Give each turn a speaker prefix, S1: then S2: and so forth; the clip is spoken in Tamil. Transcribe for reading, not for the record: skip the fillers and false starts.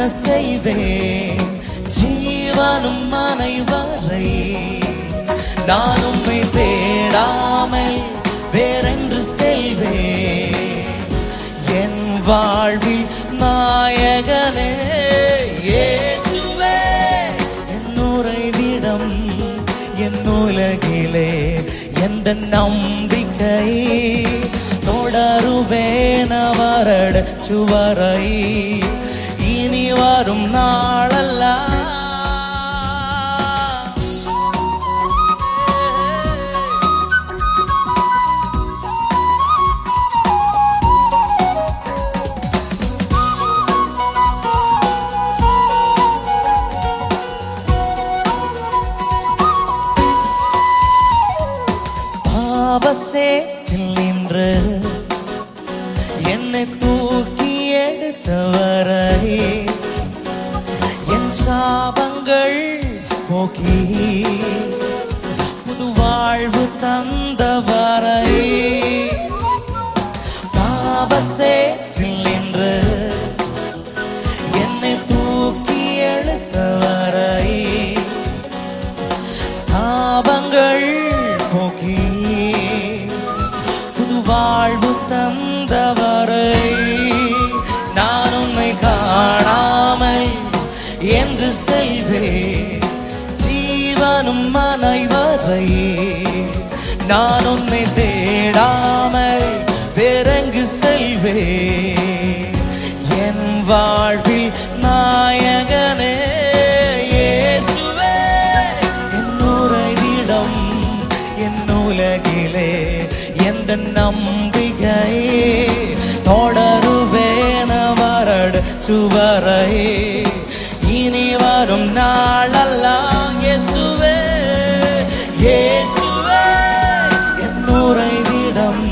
S1: என்ன செய்வேன் ஜீவனும் அனைவரை நான் உம்மை தேடாமல் வேறென்று செல்வேன் என் வாழ்வில் நாயகனே இயேசுவே என் உறைவிடம் என் உலகிலே எந்த நம்பிக்கை தொடருவேன் அவரட சுவரை இனி வரும் நாளெல்லாம் பாவசேற்றில் நின்று என்னை தூக்கி எடுத்தவரை என் சாபங்கள் போக்கி புது வாழ்வு தந்தவரை பாவசேற்றில் நின்று என்னை தூக்கி எடுத்தவரை சாபங்கள் போக்கி வாழ்வு தந்தவரை நான் உன்னை காணாமல் என்று செல்வேன் ஜீவனும் அனைவரை நான் உன்னை தேடாமல் வேறெங்கு செல்வேன் என் வாழ்வில் நாயகனே இயேசுவே என் உறைவிடம் என் உலகிலே எந்த நம்பிக்கை தொடருவேன் அவரட சுவரை இனி வரும் நாளெல்லாம் இயேசுவே இயேசுவே என் உறைவிடம்